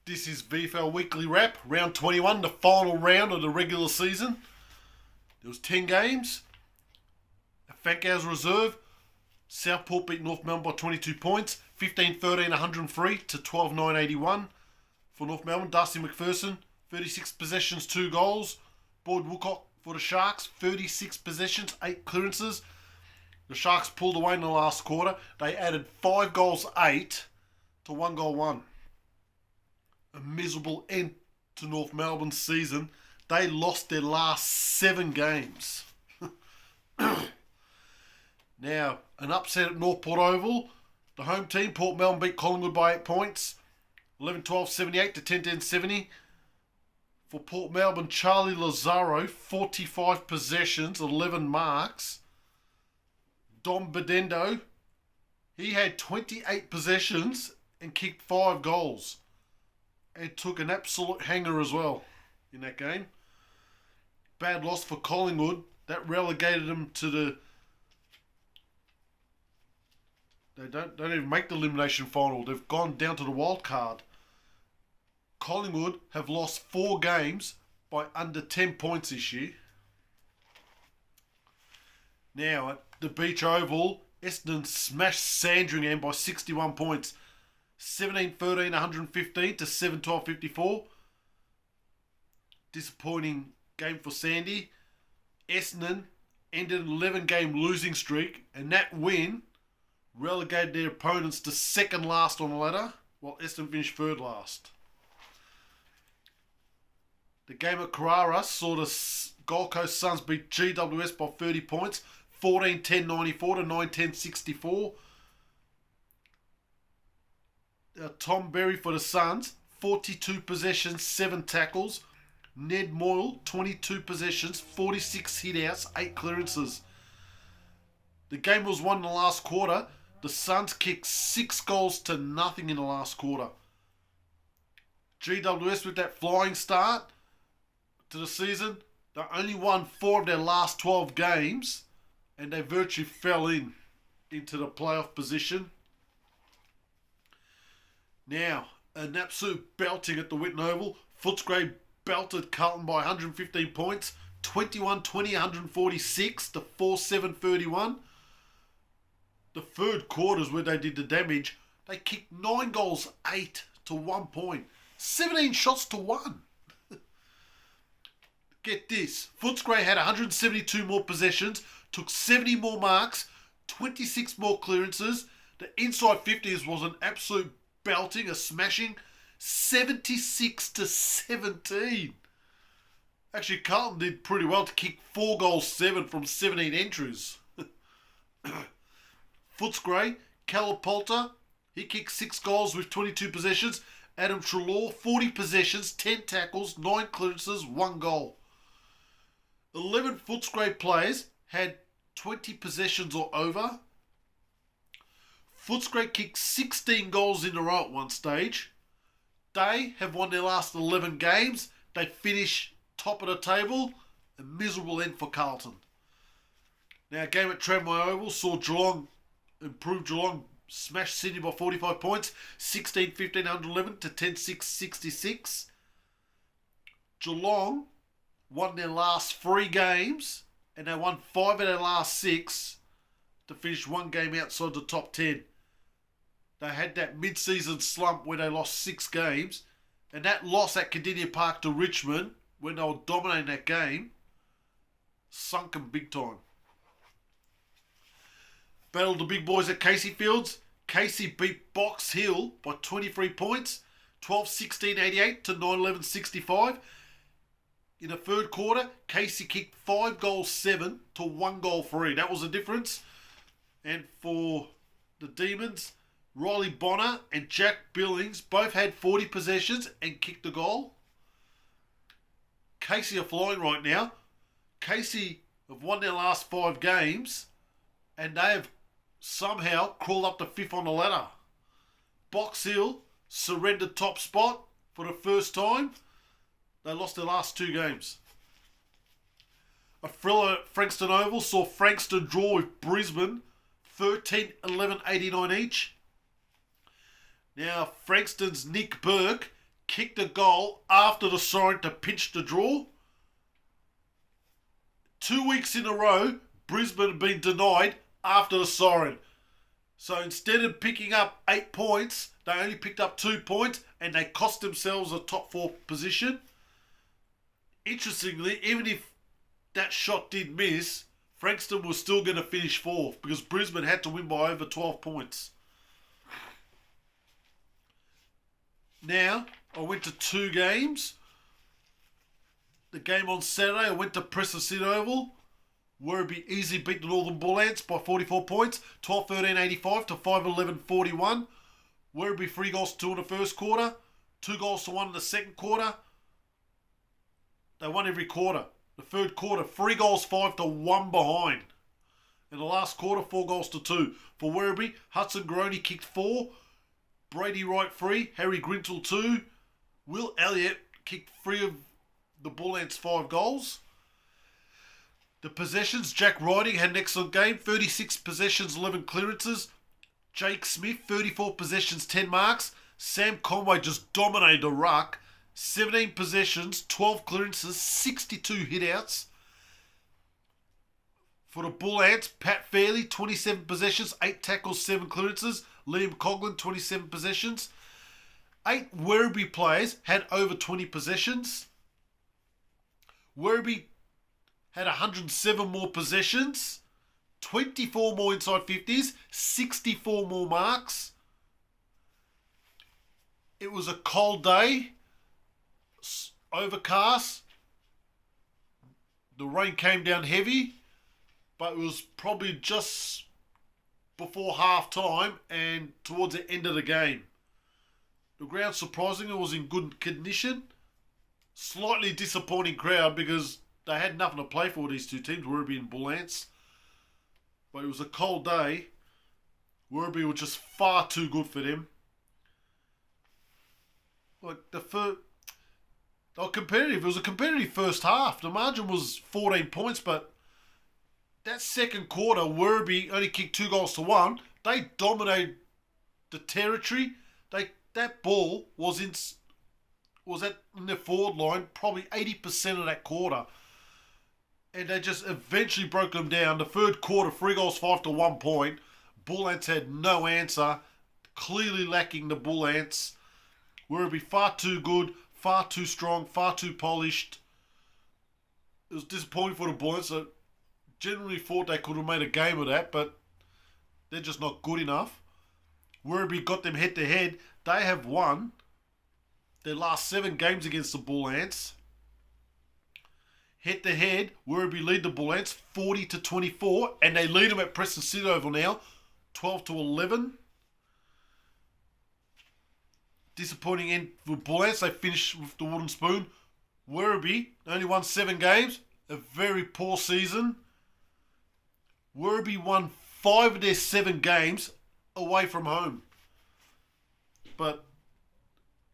This is VFL Weekly Wrap, round 21, the final round of the regular season. There was 10 games. At Fankau's reserve, Southport beat North Melbourne by 22 points, 15-13, 103 to 12-9, 81. For North Melbourne, Darcy McPherson, 36 possessions, 2 goals. Boyd Woolcock for the Sharks, 36 possessions, 8 clearances. The Sharks pulled away in the last quarter. They added 5 goals, 8 to 1 goal, 1. A miserable end to North Melbourne's season. They lost their last 7 games. Now, an upset at Northport Oval. The home team, Port Melbourne, beat Collingwood by 8 points. 11-12, 78 to 10-10, 70. For Port Melbourne, Charlie Lazaro, 45 possessions, 11 marks. Dom Bedendo, he had 28 possessions and kicked 5 goals. And took an absolute hanger as well in that game. Bad loss for Collingwood. That relegated them to the... They don't even make the elimination final. They've gone down to the wild card. Collingwood have lost 4 games by under 10 points this year. Now, at the Beach Oval, Essendon smashed Sandringham by 61 points. 17-13, 115 to 7-12, 54. Disappointing game for Sandy. Essendon ended an 11-game losing streak, and that win relegated their opponents to second last on the ladder, while Essendon finished third last. The game at Carrara saw the Gold Coast Suns beat GWS by 30 points, 14-10, 94 to 9-10, 64. Tom Berry for the Suns, 42 possessions, 7 tackles. Ned Moyle, 22 possessions, 46 hit-outs, 8 clearances. The game was won in the last quarter. The Suns kicked 6 goals to nothing in the last quarter. GWS with that flying start to the season, they only won 4 of their last 12 games, and they virtually fell into the playoff position. Now, an absolute belting at the Whitten Oval. Footscray belted Carlton by 115 points. 21-20, 146 to 4-7, 31. The third quarters where they did the damage, they kicked 9 goals, 8 to 1 point. 17 shots to 1. Get this. Footscray had 172 more possessions, took 70 more marks, 26 more clearances. The inside 50s was an absolute belting, a smashing, 76 to 17. Actually, Carlton did pretty well to kick 4 goals, 7 from 17 entries. Footscray, Calipolta, he kicked 6 goals with 22 possessions. Adam Treloar, 40 possessions, 10 tackles, 9 clearances, 1 goal. 11 Footscray players had 20 possessions or over. Footscray kicked 16 goals in a row at one stage. They have won their last 11 games. They finish top of the table. A miserable end for Carlton. Now, a game at Tramway Oval saw Geelong smash Sydney by 45 points. 16-15, 111 to 10-6, 66. Geelong won their last 3 games, and they won 5 of their last 6 to finish 1 game outside the top 10. They had that mid-season slump where they lost 6 games, and that loss at Cardinia Park to Richmond, when they were dominating that game, sunk them big time. Battle of the big boys at Casey Fields. Casey beat Box Hill by 23 points, 12-16, 88 to 9-11, 65. In the third quarter, Casey kicked 5 goals, 7 to 1 goal, 3. That was the difference. And for the Demons, Riley Bonner and Jack Billings both had 40 possessions and kicked a goal. Casey are flying right now. Casey have won their last 5 games, and they have somehow crawled up to 5th on the ladder. Box Hill surrendered top spot for the first time. They lost their last 2 games. A thriller at Frankston Oval saw Frankston draw with Brisbane 13-11, 89 each. Now, Frankston's Nick Burke kicked a goal after the siren to pinch the draw. 2 weeks in a row, Brisbane have been denied after the siren. So instead of picking up 8 points, they only picked up 2 points and they cost themselves a top 4 position. Interestingly, even if that shot did miss, Frankston was still going to finish 4th because Brisbane had to win by over 12 points. Now, I went to 2 games. The game on Saturday, I went to Preston City Oval. Werribee easily beat the Northern Bull Ants by 44 points, 12-13-85 to 5-11-41. Werribee 3 goals to 2 in the first quarter, 2 goals to 1 in the second quarter. They won every quarter. The third quarter, 3 goals 5 to 1 behind. In the last quarter, 4 goals to 2. For Werribee, Hudson Garoni kicked 4, Brady Wright 3, Harry Grintle 2, Will Elliott kicked 3 of the Bull Ants' 5 goals. The possessions, Jack Riding had an excellent game. 36 possessions, 11 clearances. Jake Smith, 34 possessions, 10 marks. Sam Conway just dominated the ruck. 17 possessions, 12 clearances, 62 hitouts. For the Bull Ants, Pat Fairley, 27 possessions, 8 tackles, 7 clearances. Liam Coughlin, 27 possessions. 8 Werribee players had over 20 possessions. Werribee had 107 more possessions, 24 more inside 50s, 64 more marks. It was a cold day, overcast. The rain came down heavy, but it was probably just before half time and towards the end of the game. The ground, surprisingly, was in good condition. Slightly disappointing crowd because they had nothing to play for, these two teams, Werribee and Bull Ants. But it was a cold day. Werribee were just far too good for them. Like they were competitive. It was a competitive first half. The margin was 14 points, but that second quarter, Werribee only kicked 2 goals to 1. They dominated the territory. That ball was in the forward line probably 80% of that quarter. And they just eventually broke them down. The third quarter, 3 goals, 5 to 1 point. Bull Ants had no answer. Clearly lacking the Bull Ants. Werribee far too good, far too strong, far too polished. It was disappointing for the Bull Ants. I generally thought they could have made a game of that, but they're just not good enough. Werribee got them head to head. They have won their last 7 games against the Bull Ants. Head to head, Werribee lead the Bull Ants 40 to 24, and they lead them at Preston City Oval now, 12 to 11. Disappointing end for Bull Ants. They finished with the wooden spoon. Werribee only won 7 games, a very poor season. Werribee won 5 of their 7 games away from home. But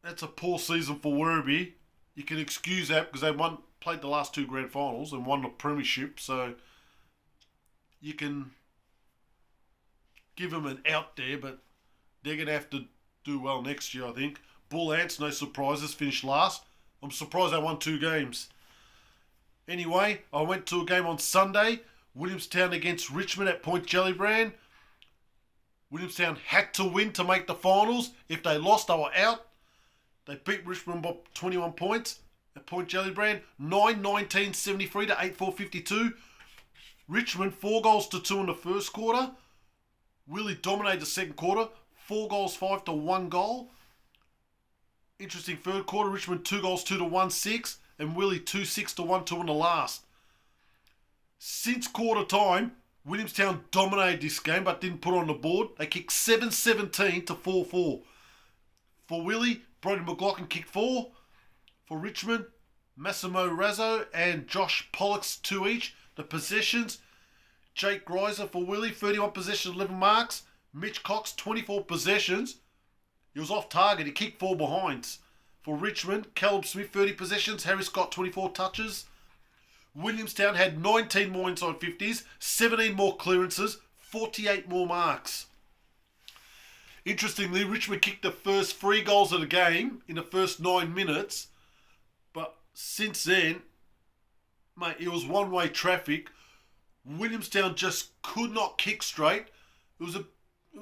that's a poor season for Werribee. You can excuse that because they played the last 2 grand finals and won the premiership, so you can give them an out there, but they're going to have to do well next year, I think. Bull Ants, no surprises, finished last. I'm surprised they won 2 games. Anyway, I went to a game on Sunday, Williamstown against Richmond at Point Gellibrand. Williamstown had to win to make the finals. If they lost, they were out. They beat Richmond by 21 points at Point Gellibrand. 9-19-73 to 8-4-52. Richmond, 4 goals to 2 in the first quarter. Willie dominated the second quarter. 4 goals, 5 to 1 goal. Interesting third quarter. Richmond, 2 goals, 2 to 1-6. And Willie, 2-6 to 1-2 in the last. Since quarter time, Williamstown dominated this game but didn't put on the board. They kicked 7-17 to 4-4. For Willie, Brody McLaughlin kicked 4. For Richmond, Massimo Razzo and Josh Pollock's 2 each. The possessions, Jake Greiser for Willie, 31 possessions, 11 marks. Mitch Cox, 24 possessions. He was off target. He kicked 4 behinds. For Richmond, Caleb Smith, 30 possessions. Harry Scott, 24 touches. Williamstown had 19 more inside 50s, 17 more clearances, 48 more marks. Interestingly, Richmond kicked the first 3 goals of the game in the first 9 minutes, but since then, mate, it was one-way traffic. Williamstown just could not kick straight. It was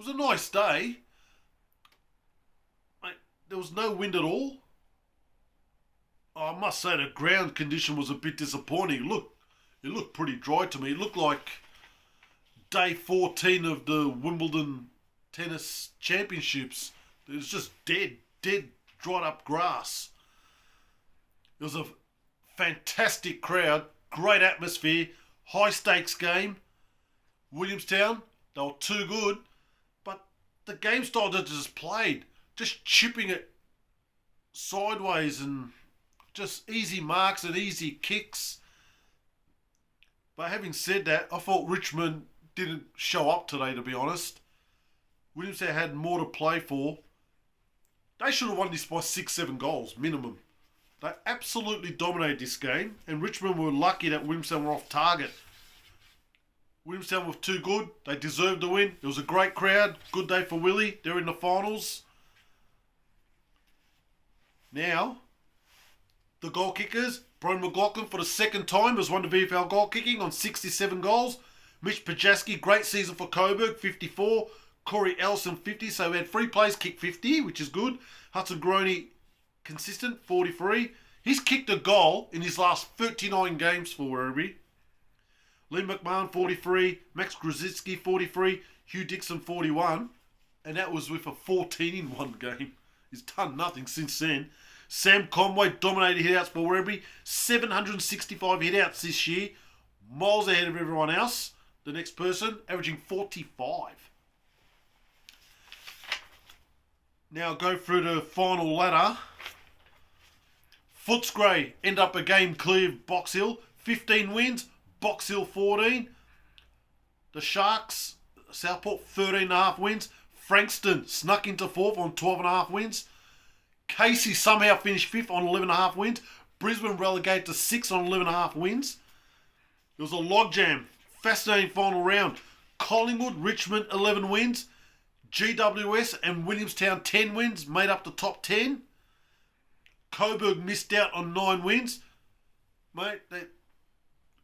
a nice day. Mate, there was no wind at all. I must say the ground condition was a bit disappointing. It looked pretty dry to me. It looked like day 14 of the Wimbledon Tennis Championships. It was just dead, dried up grass. It was a fantastic crowd, great atmosphere, high stakes game. Williamstown, they were too good, but the game style that they just played, just chipping it sideways and just easy marks and easy kicks. But having said that, I thought Richmond didn't show up today, to be honest. Williamstown had more to play for. They should have won this by 6-7 goals, minimum. They absolutely dominated this game, and Richmond were lucky that Williamstown were off target. Williamstown were too good. They deserved the win. It was a great crowd. Good day for Willie. They're in the finals. Now, the goal kickers. Brian McLaughlin for the second time has won the VFL goal kicking on 67 goals. Mitch Pajaski, great season for Coburg, 54. Corey Ellison, 50. So we had 3 players kick 50, which is good. Hudson Groney, consistent, 43. He's kicked a goal in his last 39 games for Werribee. Lee McMahon, 43. Max Grzycki, 43. Hugh Dixon, 41. And that was with a 14 in one game. He's done nothing since then. Sam Conway dominated hitouts for Werribee. 765 hitouts this year. Miles ahead of everyone else. The next person, averaging 45. Now go through the final ladder. Footscray end up a game clear of Box Hill. 15 wins. Box Hill 14. The Sharks, Southport, 13.5 wins. Frankston snuck into 4th on 12.5 wins. Casey somehow finished 5th on 11.5 wins. Brisbane relegated to 6th on 11.5 wins. It was a logjam. Fascinating final round. Collingwood, Richmond, 11 wins. GWS and Williamstown, 10 wins, made up the top 10. Coburg missed out on 9 wins. Mate, they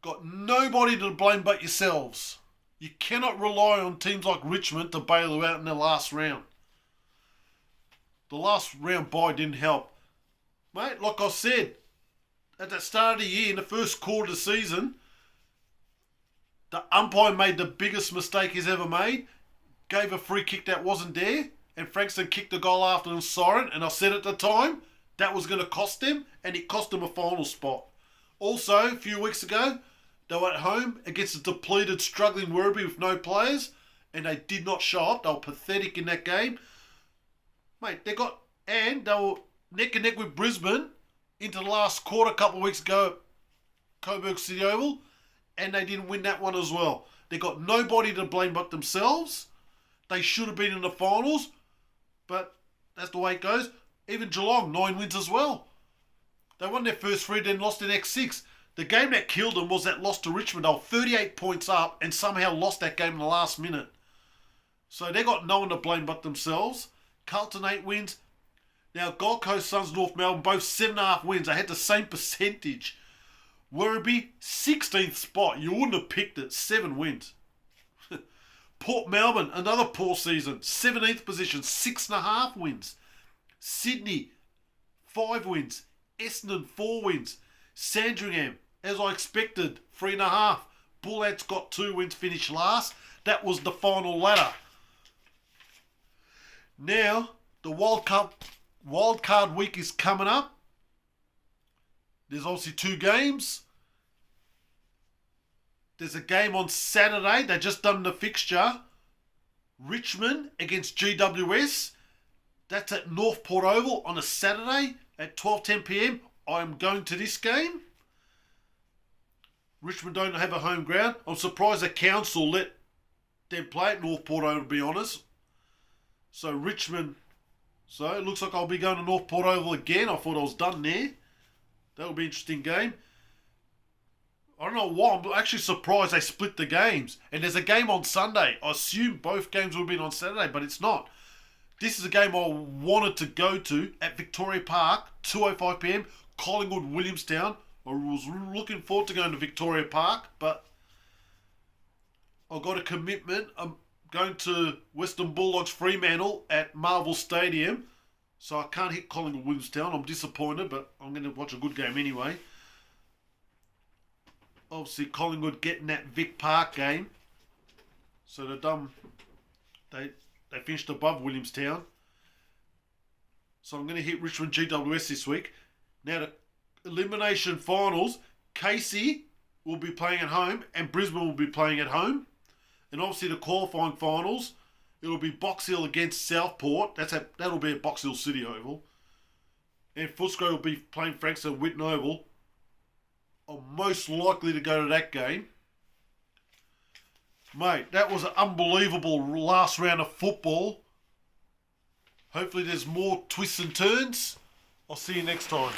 got nobody to blame but yourselves. You cannot rely on teams like Richmond to bail you out in the last round. The last round bye didn't help. Mate, like I said, at the start of the year, in the first quarter of the season, the umpire made the biggest mistake he's ever made. Gave a free kick that wasn't there, and Frankston kicked the goal after the siren, and I said at the time, that was going to cost them, and it cost them a final spot. Also, a few weeks ago, they were at home against a depleted, struggling Werribee with no players, and they did not show up. They were pathetic in that game. Mate, they were neck and neck with Brisbane into the last quarter a couple of weeks ago at Coburg City Oval, and they didn't win that one as well. They got nobody to blame but themselves. They should have been in the finals, but that's the way it goes. Even Geelong, 9 wins as well. They won their first 3, then lost the next 6. The game that killed them was that loss to Richmond. They were 38 points up and somehow lost that game in the last minute. So they got no one to blame but themselves. Carlton, 8 wins. Now, Gold Coast Suns, North Melbourne, both 7.5 wins. They had the same percentage. Werribee, 16th spot. You wouldn't have picked it. 7 wins. Port Melbourne, another poor season. 17th position, 6.5 wins. Sydney, 5 wins. Essendon, 4 wins. Sandringham, as I expected, 3.5. Bullets got 2 wins, finished last. That was the final ladder. Now, the wildcard week is coming up. There's obviously 2 games. There's a game on Saturday. They just done the fixture. Richmond against GWS. That's at Northport Oval on a Saturday at 12:10 p.m. I'm going to this game. Richmond don't have a home ground. I'm surprised the council let them play at Northport Oval, to be honest. So Richmond. So it looks like I'll be going to Northport Oval again. I thought I was done there. That'll be an interesting game. I don't know why. I'm actually surprised they split the games. And there's a game on Sunday. I assume both games would have been on Saturday, but it's not. This is a game I wanted to go to at Victoria Park, 2:05 p.m. Collingwood Williamstown. I was looking forward to going to Victoria Park, but I got a commitment. I'm going to Western Bulldogs Fremantle at Marvel Stadium, so I can't hit Collingwood Williamstown. I'm disappointed, but I'm going to watch a good game anyway. Obviously, Collingwood getting that Vic Park game, so they're done. They finished above Williamstown. So I'm going to hit Richmond GWS this week. Now the elimination finals, Casey will be playing at home and Brisbane will be playing at home. And obviously the qualifying finals, it'll be Box Hill against Southport. That'll be at Box Hill City Oval. And Footscray will be playing Frankston at Whitten Oval. I'm most likely to go to that game. Mate, that was an unbelievable last round of football. Hopefully there's more twists and turns. I'll see you next time.